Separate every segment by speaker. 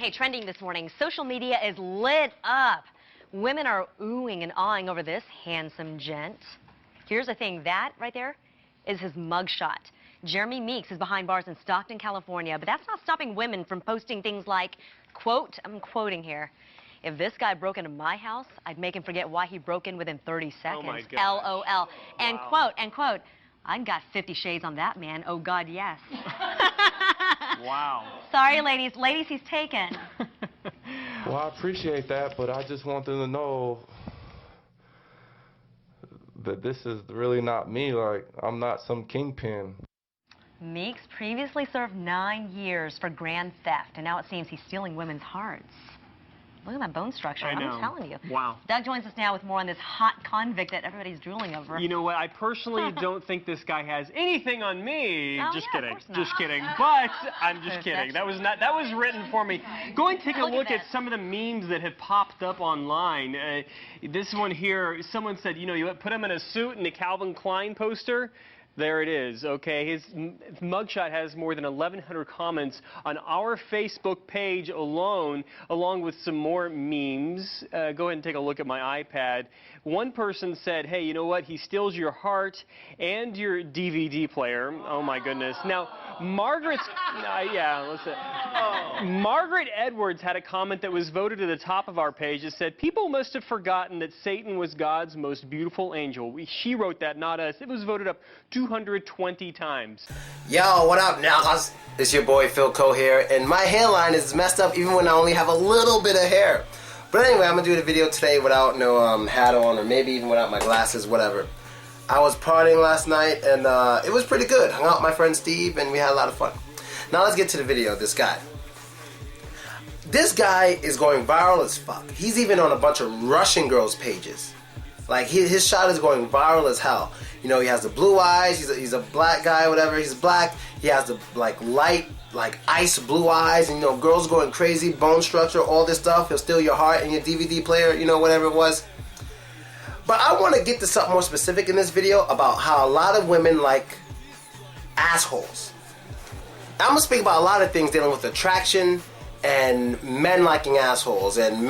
Speaker 1: Hey, trending this morning, social media is lit up. Women are oohing and awing over this handsome gent. Here's the thing, that right there is his mugshot. Jeremy Meeks is behind bars in Stockton, California, but that's not stopping women from posting things like, quote, I'm quoting here, "If this guy broke into my house, I'd make him forget why he broke in within 30 seconds.
Speaker 2: Oh my God.
Speaker 1: LOL. And
Speaker 2: Wow.
Speaker 1: quote, I got 50 shades on that man. Oh God, yes."
Speaker 2: Wow.
Speaker 1: Sorry, ladies. Ladies, he's taken.
Speaker 3: Well, I appreciate that, but I just want them to know that this is really not me. Like, I'm not some kingpin.
Speaker 1: Meeks previously served 9 years for grand theft, and now it seems he's stealing women's hearts. Look at that bone structure.
Speaker 2: I know.
Speaker 1: I'm telling you.
Speaker 2: Wow.
Speaker 1: Doug joins us now with more on this hot convict that everybody's drooling over.
Speaker 2: You know what? I personally don't think this guy has anything on me.
Speaker 1: Oh,
Speaker 2: Just
Speaker 1: yeah,
Speaker 2: kidding.
Speaker 1: of course not.
Speaker 2: Just kidding. But I'm just kidding. That was written for me. Go and take a
Speaker 1: Look at
Speaker 2: look at
Speaker 1: this.
Speaker 2: some of the memes that have popped up online. This one here, someone said, you put him in a suit and a Calvin Klein poster. There it is, okay? His mugshot has more than 1,100 comments on our Facebook page alone, along with some more memes. Go ahead and take a look at my iPad. One person said, hey, you know what? He steals your heart and your DVD player. Oh, my goodness. Now, Margaret's... Margaret Edwards had a comment that was voted to the top of our page. It said, people must have forgotten that Satan was God's most beautiful angel. She wrote that, not us. It was voted up 220 times.
Speaker 4: Yo, what up, Nels? It's your boy Phil Coe here, and my hairline is messed up even when I only have a little bit of hair. But anyway, I'm gonna do the video today without no hat on, or maybe even without my glasses, whatever. I was partying last night, and it was pretty good. Hung out with my friend Steve, and we had a lot of fun. Now let's get to the video of this guy. This guy is going viral as fuck. He's even on a bunch of Russian girls' pages. Like, his shot is going viral as hell. You know, he has the blue eyes, he's a black guy, whatever, he's black. He has the, light, ice blue eyes, and, girls going crazy, bone structure, all this stuff. He'll steal your heart and your DVD player, whatever it was. But I want to get to something more specific in this video about how a lot of women like assholes. I'm going to speak about a lot of things dealing with attraction and men liking assholes, and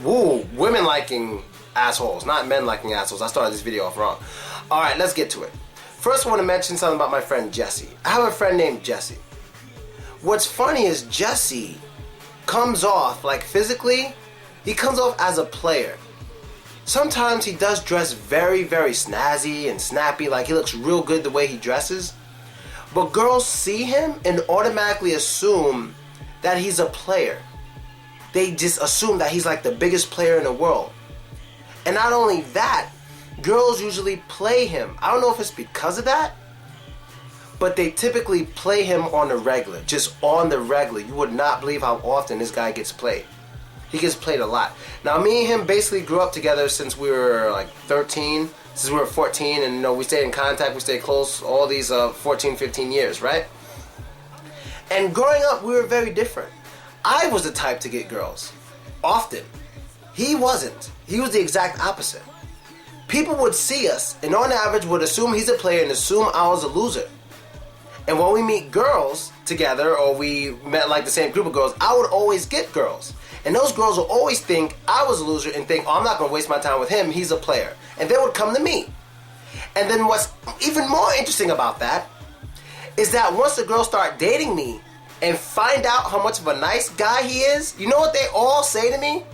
Speaker 4: women liking assholes, not men liking assholes. I started this video off wrong. Alright, let's get to it. First I want to mention something about my friend Jesse. I have a friend named Jesse. What's funny is Jesse comes off, physically, he comes off as a player. Sometimes he does dress very, very snazzy and snappy, like he looks real good the way he dresses. But girls see him and automatically assume that he's a player. They just assume that he's like the biggest player in the world. And not only that, girls usually play him. I don't know if it's because of that, but they typically play him on the regular, just on the regular. You would not believe how often this guy gets played. He gets played a lot. Now, me and him basically grew up together since we were 13, since we were 14, and we stayed in contact, we stayed close all these 14, 15 years, right? And growing up, we were very different. I was the type to get girls, often. He wasn't. He was the exact opposite. People would see us and on average would assume he's a player and assume I was a loser. And when we meet girls together, or we met the same group of girls, I would always get girls. And those girls would always think I was a loser and think, oh, I'm not going to waste my time with him, he's a player. And they would come to me. And then what's even more interesting about that is that once the girls start dating me and find out how much of a nice guy he is, you know what they all say to me?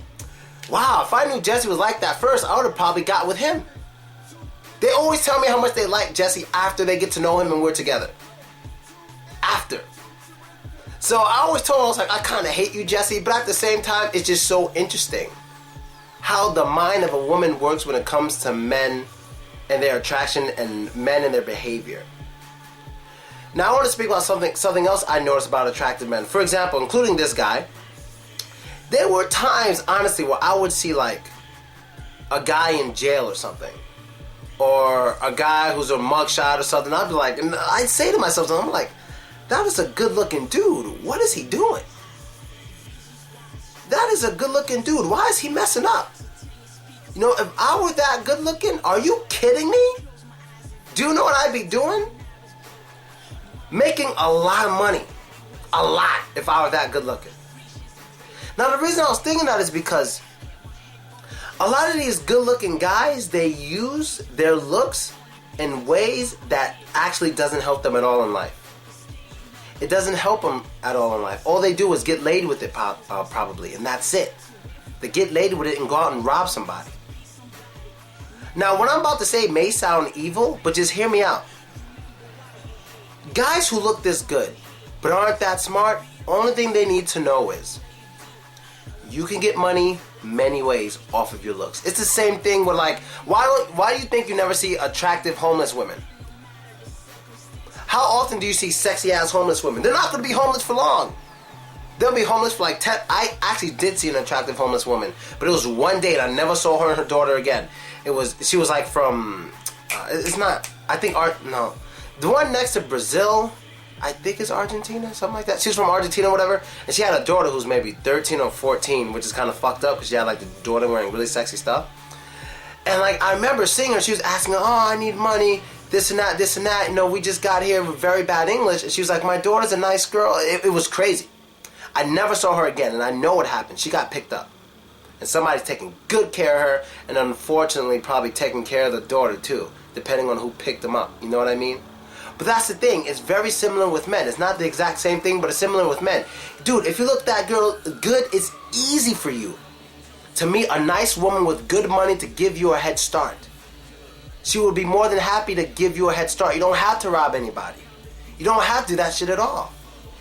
Speaker 4: Wow, if I knew Jesse was like that first, I would have probably got with him. They always tell me how much they like Jesse after they get to know him and we're together. After. So I always told him, I was like, I kind of hate you, Jesse, but at the same time, it's just so interesting how the mind of a woman works when it comes to men and their attraction and men and their behavior. Now I want to speak about something else I noticed about attractive men. For example, including this guy, there were times, honestly, where I would see a guy in jail or something, or a guy who's a mugshot or something. I'd be like, and I'd say to myself, I'm like, that is a good-looking dude. What is he doing? That is a good-looking dude. Why is he messing up? If I were that good-looking, are you kidding me? Do you know what I'd be doing? Making a lot of money. A lot, if I were that good-looking. Now, the reason I was thinking that is because a lot of these good-looking guys, they use their looks in ways that actually doesn't help them at all in life. It doesn't help them at all in life. All they do is get laid with it, probably, and that's it. They get laid with it and go out and rob somebody. Now, what I'm about to say may sound evil, but just hear me out. Guys who look this good, but aren't that smart, only thing they need to know is you can get money many ways off of your looks. It's the same thing with, like, why do you think you never see attractive homeless women? How often do you see sexy ass homeless women? They're not going to be homeless for long. They'll be homeless for like 10. I actually did see an attractive homeless woman, but it was one day and I never saw her and her daughter again. She was like from, it's not, I think, no. The one next to Brazil, I think is Argentina, something like that. She's from Argentina or whatever, and she had a daughter who's maybe 13 or 14, which is kind of fucked up because she had like the daughter wearing really sexy stuff. And like, I remember seeing her, she was asking, oh, I need money, this and that, you know, we just got here with very bad English, and she was like, my daughter's a nice girl. It was crazy. I never saw her again, and I know what happened. She got picked up. And somebody's taking good care of her, and unfortunately probably taking care of the daughter too, depending on who picked them up, you know what I mean? But that's the thing, it's very similar with men. It's not the exact same thing, but it's similar with men. Dude, if you look that girl good, it's easy for you to meet a nice woman with good money to give you a head start. She would be more than happy to give you a head start. You don't have to rob anybody. You don't have to do that shit at all.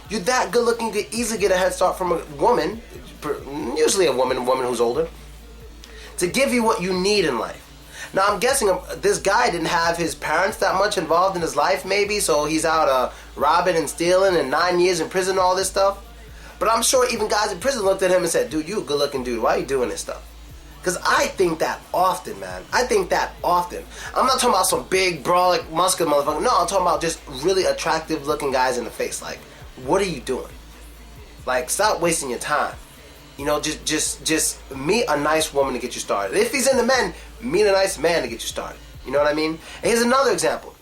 Speaker 4: You're that good looking, you could easily get a head start from a woman, usually a woman who's older, to give you what you need in life. Now, I'm guessing this guy didn't have his parents that much involved in his life, maybe, so he's out robbing and stealing and 9 years in prison and all this stuff. But I'm sure even guys in prison looked at him and said, dude, you a good-looking dude. Why are you doing this stuff? Because I think that often, man. I think that often. I'm not talking about some big, brolic, muscular motherfucker. No, I'm talking about just really attractive-looking guys in the face. Like, what are you doing? Like, stop wasting your time. You know, just meet a nice woman to get you started. If he's into men, meet a nice man to get you started. You know what I mean? And here's another example.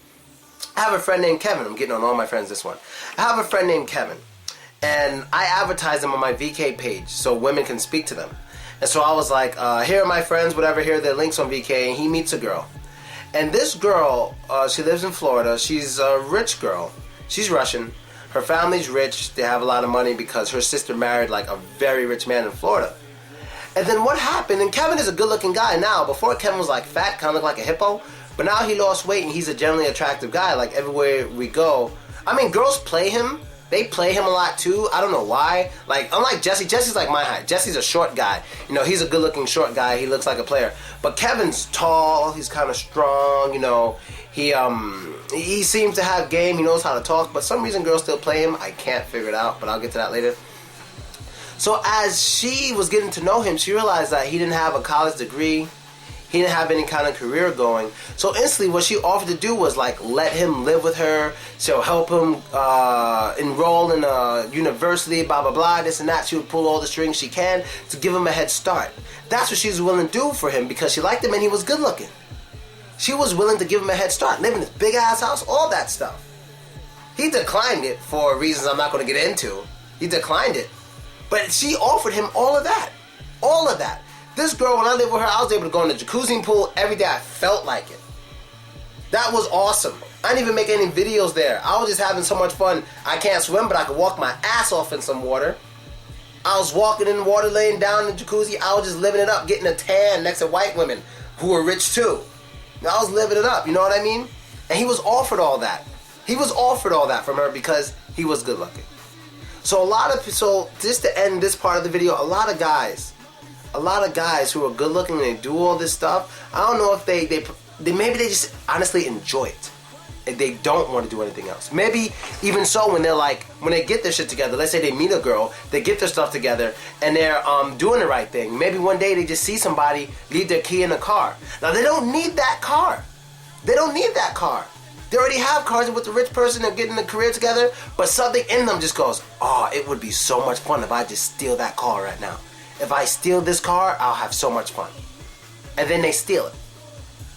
Speaker 4: I have a friend named Kevin. I'm getting on all my friends this one. I have a friend named Kevin. And I advertise them on my VK page so women can speak to them. And so I was like, here are my friends, whatever, here are their links on VK. And he meets a girl. And this girl, she lives in Florida. She's a rich girl. She's Russian. Her family's rich. They have a lot of money because her sister married like a very rich man in Florida. And then what happened, and Kevin is a good looking guy now. Before, Kevin was like fat, kind of looked like a hippo. But now he lost weight and he's a generally attractive guy. Like everywhere we go, I mean, girls play him. They play him a lot too. I don't know why. Like, unlike Jesse, Jesse's like my height. Jesse's a short guy. You know, he's a good looking short guy. He looks like a player. But Kevin's tall. He's kind of strong, you know. He seems to have game. He knows how to talk. But some reason girls still play him. I can't figure it out, but I'll get to that later. So as she was getting to know him, she realized that he didn't have a college degree. He didn't have any kind of career going. So instantly what she offered to do was like let him live with her. She'll help him enroll in a university, blah, blah, blah, this and that. She would pull all the strings she can to give him a head start. That's what she was willing to do for him because she liked him and he was good looking. She was willing to give him a head start, live in this big ass house, all that stuff. He declined it for reasons I'm not going to get into. He declined it. But she offered him all of that. All of that. This girl, when I lived with her, I was able to go in the jacuzzi pool every day. I felt like it. That was awesome. I didn't even make any videos there. I was just having so much fun. I can't swim, but I could walk my ass off in some water. I was walking in the water, laying down in the jacuzzi. I was just living it up, getting a tan next to white women who were rich too. I was living it up, you know what I mean? And he was offered all that. He was offered all that from her because he was good looking. So just to end this part of the video, a lot of guys who are good looking and they do all this stuff, I don't know if maybe they just honestly enjoy it. And they don't want to do anything else. Maybe even so when they get their shit together, let's say they meet a girl, they get their stuff together, and they're doing the right thing. Maybe one day they just see somebody leave their key in a car. Now they don't need that car. They don't need that car. They already have cars with the rich person, they're getting a career together, but something in them just goes, oh, it would be so much fun if I just steal that car right now. If I steal this car, I'll have so much fun. And then they steal it.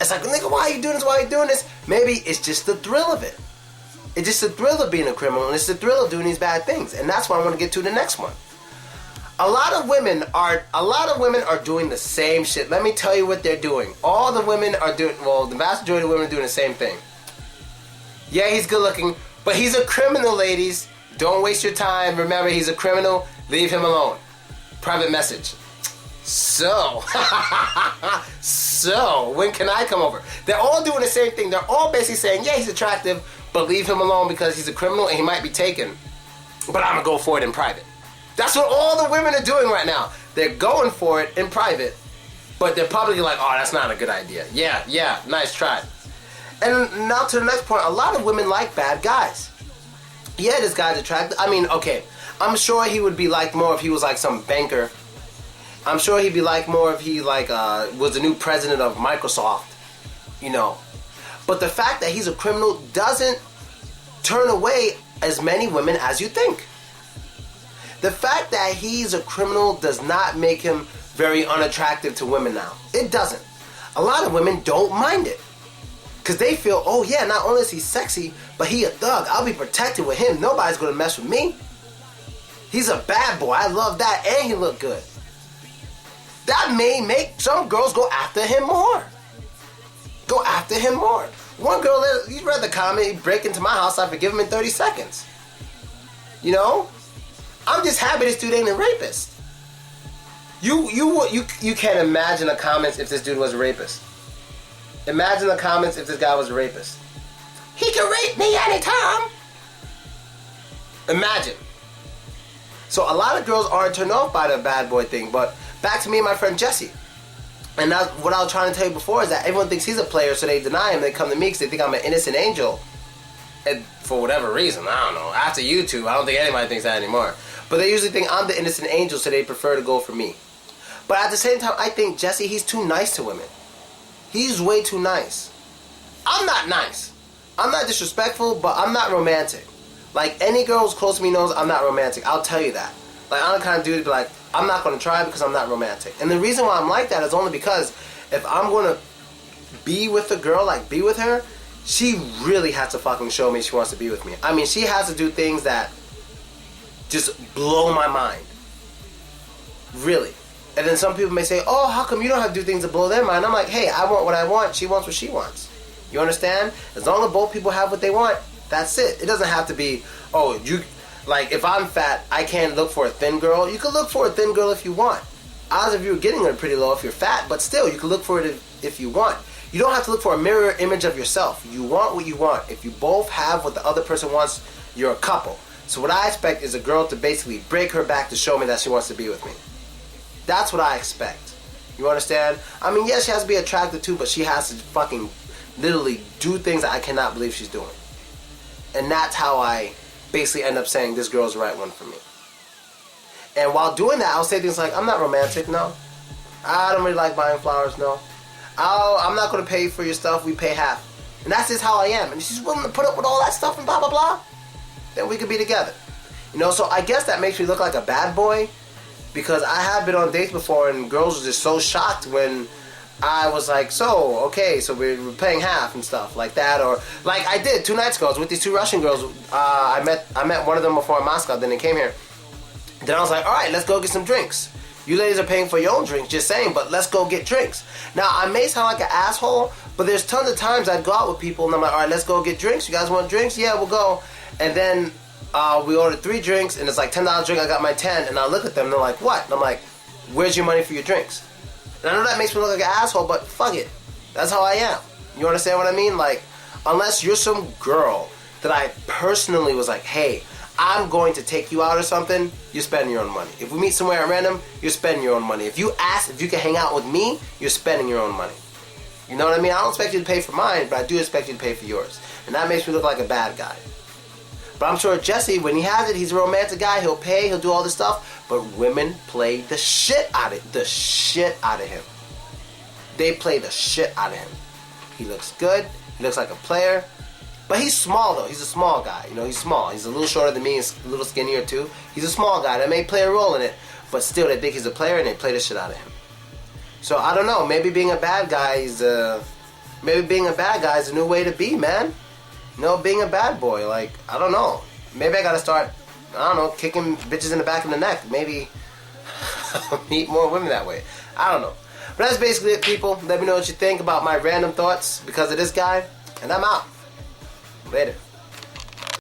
Speaker 4: It's like, nigga, why are you doing this? Why are you doing this? Maybe it's just the thrill of it. It's just the thrill of being a criminal, and it's the thrill of doing these bad things. And that's what I want to get to the next one. A lot of women are doing the same shit. Let me tell you what they're doing. All the women are doing, well, the vast majority of women are doing the same thing. Yeah, he's good looking, but he's a criminal, ladies. Don't waste your time. Remember, he's a criminal. Leave him alone. Private message. So, when can I come over? They're all doing the same thing. They're all basically saying, yeah, he's attractive, but leave him alone because he's a criminal and he might be taken. But I'm going to go for it in private. That's what all the women are doing right now. They're going for it in private, but they're publicly like, oh, that's not a good idea. Yeah, nice try. And now to the next point, a lot of women like bad guys. Yeah, this guy's attractive. I mean, okay, I'm sure he would be liked more if he was like some banker. I'm sure he'd be liked more if he like was the new president of Microsoft, you know. But the fact that he's a criminal doesn't turn away as many women as you think. The fact that he's a criminal does not make him very unattractive to women now. It doesn't. A lot of women don't mind it. Because they feel, oh yeah, not only is he sexy, but he a thug. I'll be protected with him. Nobody's going to mess with me. He's a bad boy. I love that. And he look good. That may make some girls go after him more. Go after him more. One girl, you read the comment, he break into my house, I forgive him in 30 seconds. You know? I'm just happy this dude ain't a rapist. You can't imagine the comments if this dude was a rapist. Imagine the comments if this guy was a rapist. He can rape me anytime. Imagine. So a lot of girls aren't turned off by the bad boy thing, but back to me and my friend Jesse. And that's what I was trying to tell you before, is that everyone thinks he's a player, so they deny him. They come to me because they think I'm an innocent angel. And for whatever reason, I don't know. After YouTube, I don't think anybody thinks that anymore. But they usually think I'm the innocent angel, so they prefer to go for me. But at the same time, I think Jesse, he's too nice to women. He's way too nice. I'm not nice. I'm not disrespectful, but I'm not romantic. Like, any girl who's close to me knows I'm not romantic. I'll tell you that. Like, I'm the kind of dude to be like, I'm not going to try because I'm not romantic. And the reason why I'm like that is only because if I'm going to be with a girl, like be with her, she really has to fucking show me she wants to be with me. I mean, she has to do things that just blow my mind. Really. And then some people may say, oh, how come you don't have to do things to blow their mind? I'm like, hey, I want what I want. She wants what she wants. You understand? As long as both people have what they want, that's it. It doesn't have to be, oh, you... Like, if I'm fat, I can't look for a thin girl. You can look for a thin girl if you want. Odds of you getting her pretty low if you're fat, but still, you can look for it if you want. You don't have to look for a mirror image of yourself. You want what you want. If you both have what the other person wants, you're a couple. So what I expect is a girl to basically break her back to show me that she wants to be with me. That's what I expect. You understand? I mean, yes, she has to be attractive too, but she has to fucking literally do things that I cannot believe she's doing. And that's how I basically end up saying this girl's the right one for me. And while doing that, I'll say things like, I'm not romantic, no. I don't really like buying flowers, no. I'm not going to pay for your stuff, we pay half. And that's just how I am. And if she's willing to put up with all that stuff and blah, blah, blah, then we could be together. You know, so I guess that makes me look like a bad boy, because I have been on dates before and girls were just so shocked when I was like, so, okay, so we're paying half and stuff like that. Or, like I did 2 nights ago, I was with these 2 Russian girls. I met one of them before in Moscow, then they came here. Then I was like, all right, let's go get some drinks. You ladies are paying for your own drinks, just saying, but let's go get drinks. Now, I may sound like an asshole, but there's tons of times I'd go out with people and I'm like, all right, let's go get drinks. You guys want drinks? Yeah, we'll go. And then we ordered 3 drinks and it's like $10 drink, I got my 10, and I look at them and they're like, what? And I'm like, where's your money for your drinks? And I know that makes me look like an asshole, but fuck it. That's how I am. You understand what I mean? Like, unless you're some girl that I personally was like, hey, I'm going to take you out or something, you're spending your own money. If we meet somewhere at random, you're spending your own money. If you ask if you can hang out with me, you're spending your own money. You know what I mean? I don't expect you to pay for mine, but I do expect you to pay for yours. And that makes me look like a bad guy. But I'm sure Jesse, when he has it, he's a romantic guy. He'll pay, he'll do all this stuff. But women play the shit out of it. The shit out of him. They play the shit out of him. He looks good. He looks like a player. But he's small, though. He's a small guy. You know, he's small. He's a little shorter than me. He's a little skinnier, too. He's a small guy. That may play a role in it. But still, they think he's a player, and they play the shit out of him. So, I don't know. Maybe being a bad guy is a new way to be, man. You know, being a bad boy. Like, I don't know. Maybe I gotta start, I don't know, kicking bitches in the back of the neck. Maybe, meet more women that way. I don't know. But that's basically it, people. Let me know what you think about my random thoughts because of this guy. And I'm out. Later.